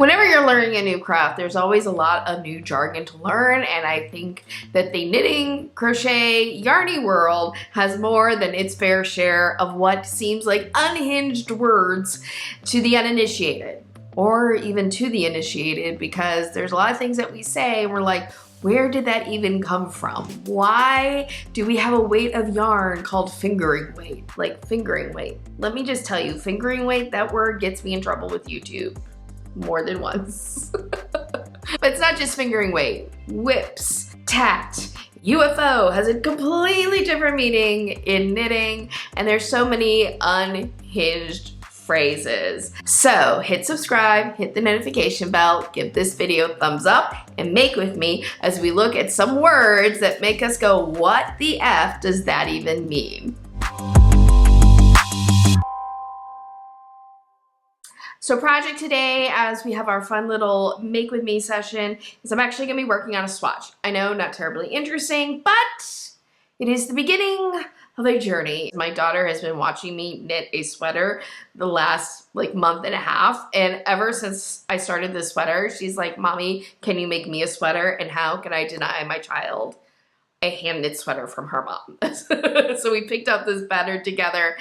Whenever you're learning a new craft, there's always a lot of new jargon to learn, and I think that the knitting, crochet, yarny world has more than its fair share of what seems like unhinged words to the uninitiated, or even to the initiated, because there's a lot of things that we say and we're like, where did that even come from? Why do we have a weight of yarn called fingering weight? Like fingering weight. Let me just tell you, fingering weight, that word gets me in trouble with YouTube more than once. But it's not just fingering weight. Whips, tat, UFO has a completely different meaning in knitting, and there's so many unhinged phrases. So hit subscribe, hit the notification bell, give this video a thumbs up, and make with me as we look at some words that make us go, what the F does that even mean? So project today, as we have our fun little make with me session, is I'm actually gonna be working on a swatch. I know, not terribly interesting, but it is the beginning of a journey. My daughter has been watching me knit a sweater the last month and a half, and ever since I started this sweater, she's like, Mommy, can you make me a sweater? And how can I deny my child a hand knit sweater from her mom? So we picked up this pattern together.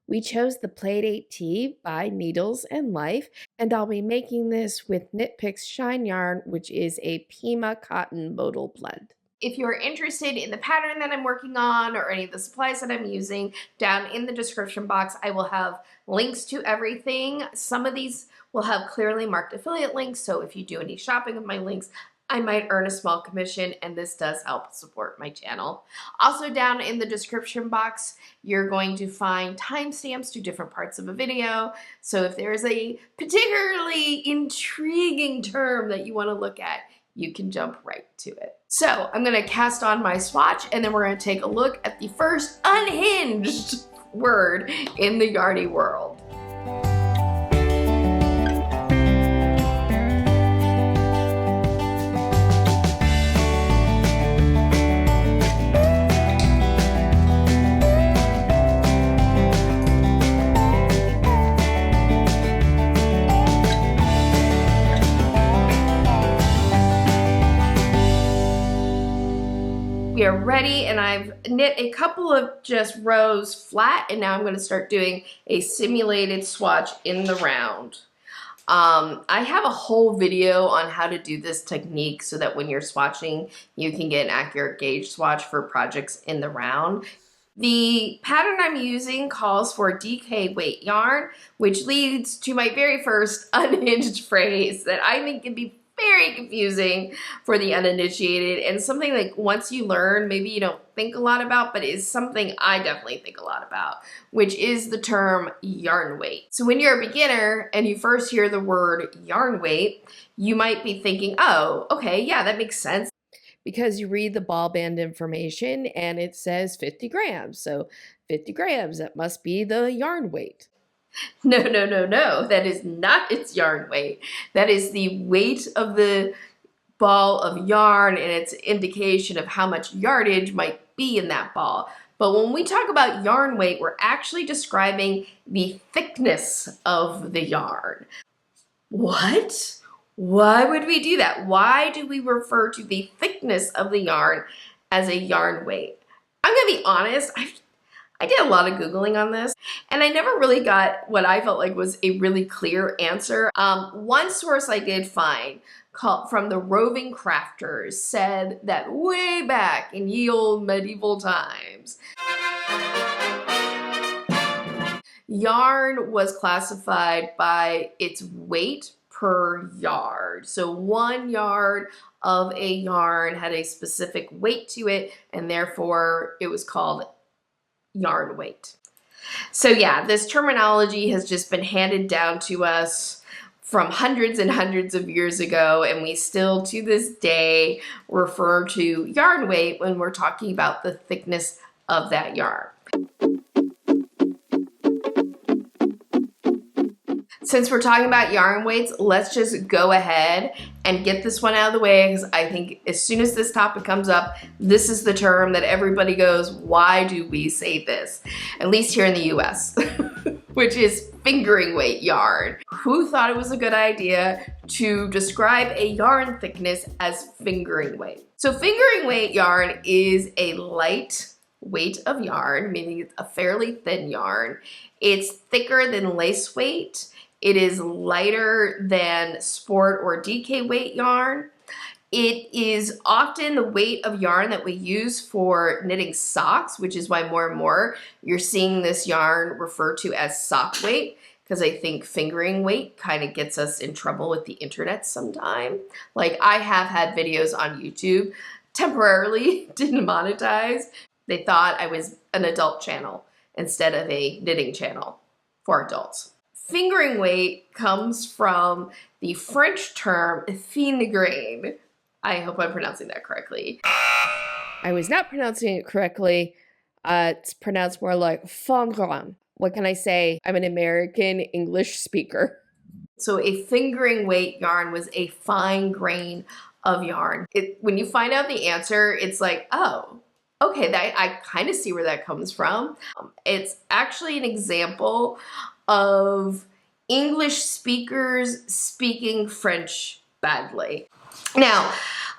We chose the Playdate Tee by Needles and Life, and I'll be making this with Knit Picks Shine Yarn, which is a Pima cotton modal blend. If you're interested in the pattern that I'm working on or any of the supplies that I'm using, down in the description box, I will have links to everything. Some of these will have clearly marked affiliate links, so if you do any shopping with my links, I might earn a small commission, and this does help support my channel. Also down in the description box, you're going to find timestamps to different parts of a video. So if there's a particularly intriguing term that you want to look at, you can jump right to it. So I'm gonna cast on my swatch, and then we're gonna take a look at the first unhinged word in the yarny world. We are ready, and I've knit a couple of just rows flat, and now I'm going to start doing a simulated swatch in the round. I have a whole video on how to do this technique so that when you're swatching, you can get an accurate gauge swatch for projects in the round. The pattern I'm using calls for DK weight yarn, which leads to my very first unhinged phrase that I think can be very confusing for the uninitiated, and something like once you learn, maybe you don't think a lot about, but is something I definitely think a lot about, which is the term yarn weight. So when you're a beginner and you first hear the word yarn weight, you might be thinking, oh, okay, yeah, that makes sense. Because you read the ball band information and it says 50 grams. So 50 grams, that must be the yarn weight. No, no, no, no. That is not its yarn weight. That is the weight of the ball of yarn, and it's an indication of how much yardage might be in that ball. But when we talk about yarn weight, we're actually describing the thickness of the yarn. What? Why would we do that? Why do we refer to the thickness of the yarn as a yarn weight? I'm gonna be honest, I did a lot of Googling on this, and I never really got what I felt like was a really clear answer. One source I did find from the Roving Crafters said that way back in ye olde medieval times, yarn was classified by its weight per yard. So 1 yard of a yarn had a specific weight to it, and therefore it was called yarn weight. So yeah, this terminology has just been handed down to us from hundreds and hundreds of years ago, and we still to this day refer to yarn weight when we're talking about the thickness of that yarn. Since we're talking about yarn weights, let's just go ahead and get this one out of the way, because I think as soon as this topic comes up, this is the term that everybody goes, why do we say this? At least here in the US. which is fingering weight yarn. Who thought it was a good idea to describe a yarn thickness as fingering weight? So fingering weight yarn is a light weight of yarn, meaning it's a fairly thin yarn. It's thicker than lace weight. It is lighter than sport or DK weight yarn. It is often the weight of yarn that we use for knitting socks, which is why more and more you're seeing this yarn referred to as sock weight, because I think fingering weight kind of gets us in trouble with the internet sometime. Like, I have had videos on YouTube temporarily didn't monetize. They thought I was an adult channel instead of a knitting channel for adults. Fingering weight comes from the French term fine-grain. I hope I'm pronouncing that correctly. I was not pronouncing it correctly. It's pronounced more like fine-grain. What can I say? I'm an American English speaker. So a fingering weight yarn was a fine grain of yarn. When you find out the answer, it's like, oh, okay, I kind of see where that comes from. It's actually an example of English speakers speaking French badly. Now,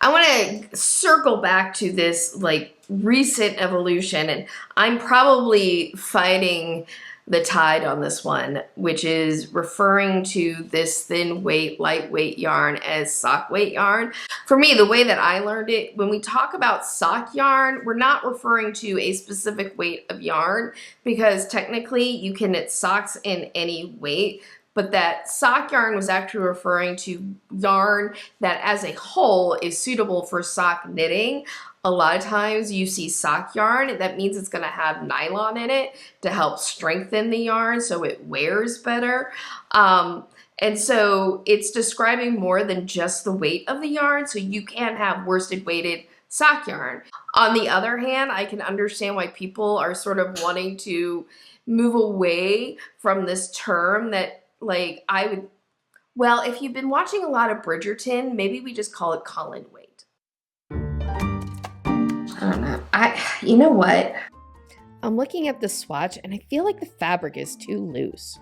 I want to circle back to this like recent evolution, and I'm probably fighting the tide on this one, which is referring to this thin weight, lightweight yarn as sock weight yarn. For me, the way that I learned it, when we talk about sock yarn, we're not referring to a specific weight of yarn, because technically you can knit socks in any weight, but that sock yarn was actually referring to yarn that as a whole is suitable for sock knitting. A lot of times you see sock yarn, that means it's going to have nylon in it to help strengthen the yarn so it wears better. And so it's describing more than just the weight of the yarn, so you can have worsted weighted sock yarn. On the other hand, I can understand why people are sort of wanting to move away from this term that, like, well, if you've been watching a lot of Bridgerton, maybe we just call it Colin weight. I don't know. You know what? I'm looking at the swatch and I feel like the fabric is too loose.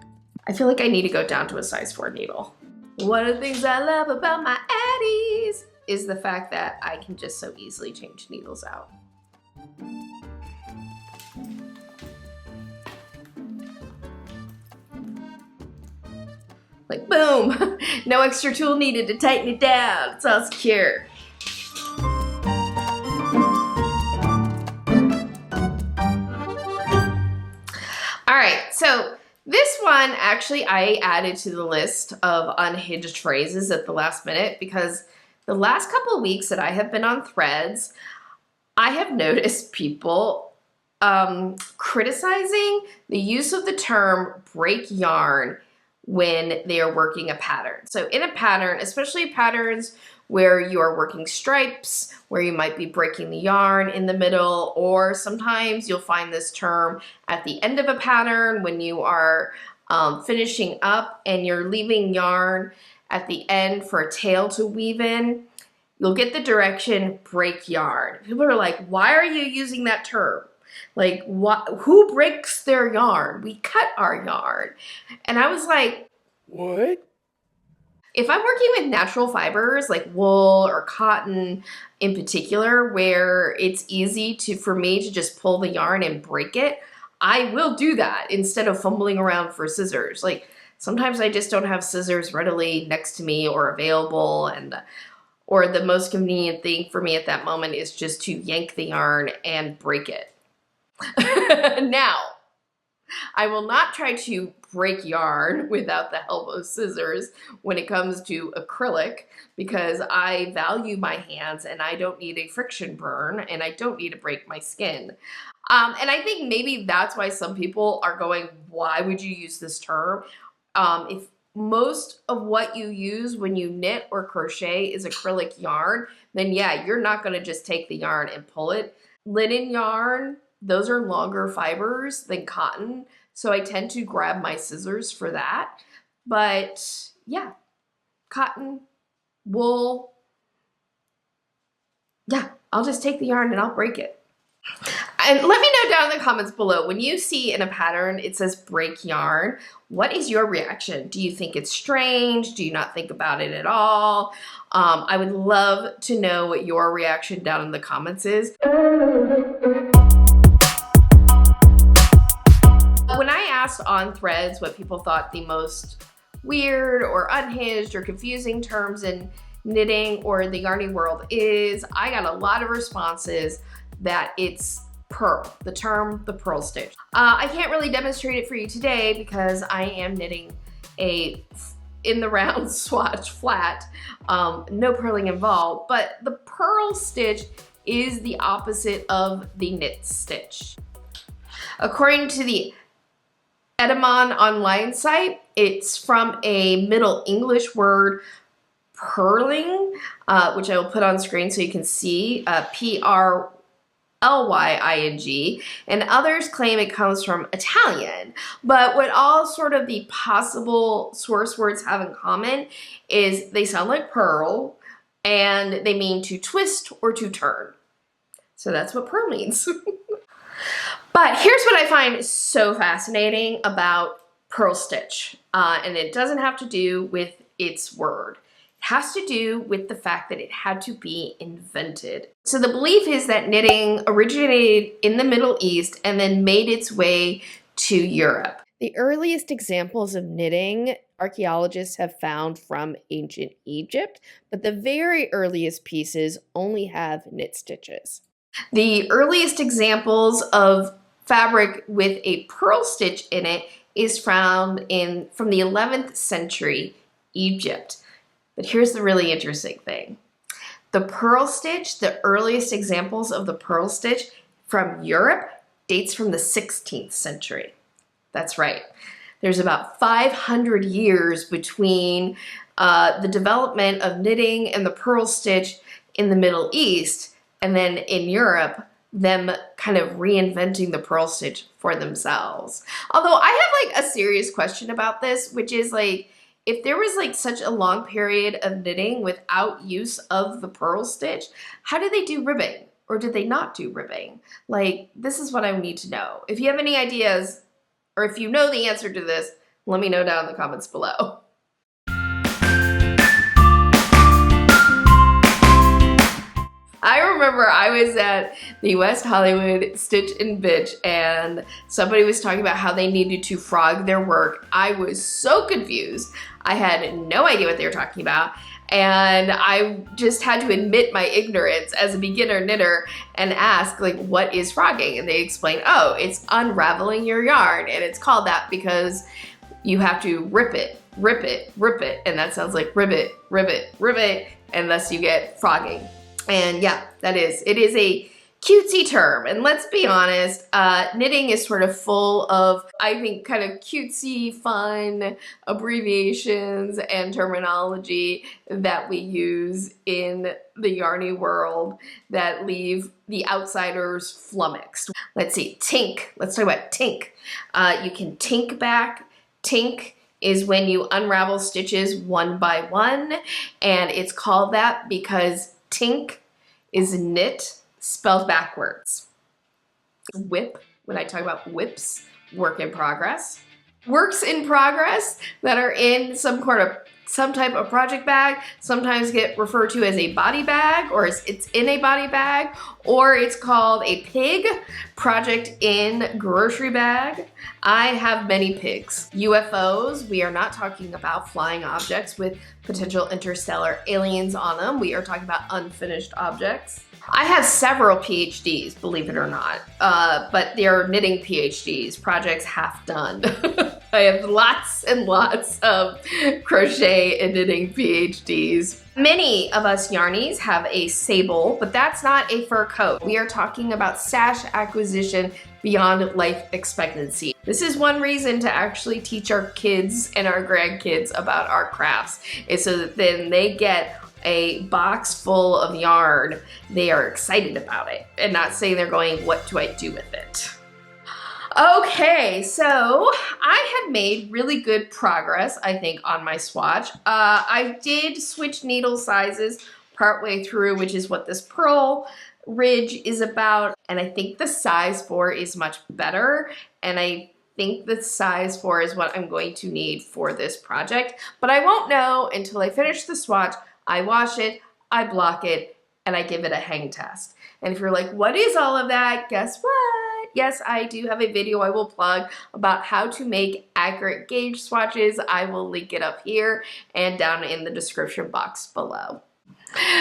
I feel like I need to go down to a size 4 needle. One of the things I love about my Addies is the fact that I can just so easily change needles out. Like, boom! No extra tool needed to tighten it down. It's all secure. Alright, so this one actually I added to the list of unhinged phrases at the last minute, because the last couple of weeks that I have been on Threads, I have noticed people criticizing the use of the term break yarn when they are working a pattern. So in a pattern, especially patterns where you are working stripes, where you might be breaking the yarn in the middle, or sometimes you'll find this term at the end of a pattern when you are finishing up and you're leaving yarn at the end for a tail to weave in. You'll get the direction break yarn. People are like, why are you using that term? Like, who breaks their yarn? We cut our yarn. And I was like, what? If I'm working with natural fibers like wool or cotton in particular, where it's easy for me to just pull the yarn and break it, I will do that instead of fumbling around for scissors. Like, sometimes I just don't have scissors readily next to me or available, or the most convenient thing for me at that moment is just to yank the yarn and break it. Now, I will not try to break yarn without the help of scissors when it comes to acrylic, because I value my hands and I don't need a friction burn and I don't need to break my skin. And I think maybe that's why some people are going, why would you use this term? If most of what you use when you knit or crochet is acrylic yarn, then yeah, you're not going to just take the yarn and pull it. Linen yarn, those are longer fibers than cotton, so I tend to grab my scissors for that. But yeah, cotton, wool, yeah, I'll just take the yarn and I'll break it. And let me know down in the comments below, when you see in a pattern it says break yarn, what is your reaction? Do you think it's strange? Do you not think about it at all? I would love to know what your reaction down in the comments is. When I asked on Threads what people thought the most weird or unhinged or confusing terms in knitting or the yarny world is, I got a lot of responses that it's purl, the term, the purl stitch. I can't really demonstrate it for you today because I am knitting a in the round swatch flat, no purling involved, but the purl stitch is the opposite of the knit stitch. According to the Edamon online site, it's from a Middle English word, purling, which I will put on screen so you can see, P-R-L-Y-I-N-G, and others claim it comes from Italian. But what all sort of the possible source words have in common is they sound like purl, and they mean to twist or to turn. So that's what purl means. But here's what I find so fascinating about purl stitch, and it doesn't have to do with its word. It has to do with the fact that it had to be invented. So the belief is that knitting originated in the Middle East and then made its way to Europe. The earliest examples of knitting archaeologists have found from ancient Egypt, but the very earliest pieces only have knit stitches. The earliest examples of fabric with a purl stitch in it is found from the 11th century Egypt. But here's the really interesting thing. The purl stitch, the earliest examples of the purl stitch from Europe dates from the 16th century. That's right. There's about 500 years between the development of knitting and the purl stitch in the Middle East, and then in Europe, them kind of reinventing the purl stitch for themselves. Although I have like a serious question about this, which is like, if there was like such a long period of knitting without use of the purl stitch, how did they do ribbing? Or did they not do ribbing? Like, this is what I need to know. If you have any ideas, or if you know the answer to this, let me know down in the comments below. I remember I was at the West Hollywood Stitch and Bitch and somebody was talking about how they needed to frog their work. I was so confused. I had no idea what they were talking about, and I just had to admit my ignorance as a beginner knitter and ask, like, what is frogging? And they explained, oh, it's unraveling your yarn, and it's called that because you have to rip it, rip it, rip it, and that sounds like ribbit, ribbit, ribbit, and thus you get frogging. And yeah, it is a cutesy term. And let's be honest, knitting is sort of full of, I think, kind of cutesy, fun abbreviations and terminology that we use in the yarny world that leave the outsiders flummoxed. Let's see, tink. Let's talk about tink. You can tink back. Tink is when you unravel stitches one by one, and it's called that because tink is knit spelled backwards. Whip, when I talk about whips, work in progress. Works in progress that are in some type of project bag sometimes get referred to as a body bag, or it's in a body bag, or it's called a pig, project in grocery bag. I have many pigs. UFOs, we are not talking about flying objects with potential interstellar aliens on them. We are talking about unfinished objects. I have several PhDs, believe it or not, but they are knitting PhDs, projects half done. I have lots and lots of crochet and knitting PhDs. Many of us yarnies have a sable, but that's not a fur coat. We are talking about stash acquisition beyond life expectancy. This is one reason to actually teach our kids and our grandkids about our crafts, is so that then they get a box full of yarn, they are excited about it and not saying they're going, what do I do with it? Okay, so I have made really good progress, I think, on my swatch. I did switch needle sizes partway through, which is what this purl ridge is about, and I think the size 4 is much better, and I think the size 4 is what I'm going to need for this project, but I won't know until I finish the swatch. I wash it, I block it, and I give it a hang test. And if you're like, what is all of that? Guess what? Yes, I do have a video I will plug about how to make accurate gauge swatches. I will link it up here and down in the description box below.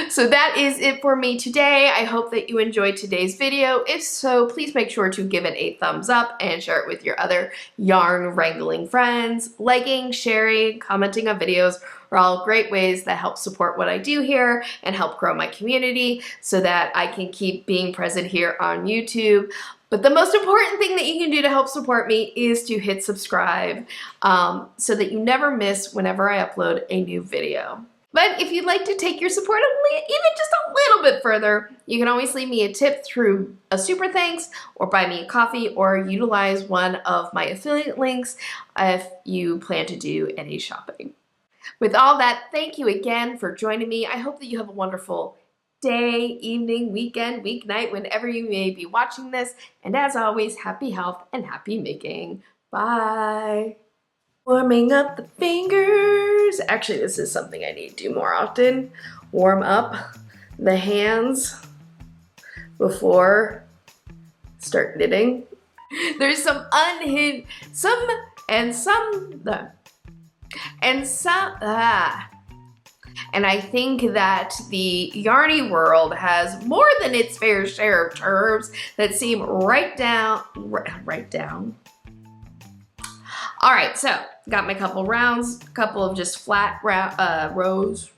So that is it for me today. I hope that you enjoyed today's video. If so, please make sure to give it a thumbs up and share it with your other yarn wrangling friends. Liking, sharing, commenting on videos are all great ways that help support what I do here and help grow my community so that I can keep being present here on YouTube. But the most important thing that you can do to help support me is to hit subscribe so that you never miss whenever I upload a new video. But if you'd like to take your support even just a little bit further, you can always leave me a tip through a super thanks or buy me a coffee or utilize one of my affiliate links if you plan to do any shopping. With all that, thank you again for joining me. I hope that you have a wonderful day, evening, weekend, weeknight, whenever you may be watching this. And as always, happy health and happy making. Bye. Warming up the fingers. Actually, this is something I need to do more often. Warm up the hands before start knitting. There's some unhinged, and I think that the yarny world has more than its fair share of terms that seem right down. All right, so got my couple rounds, a couple of just flat rows.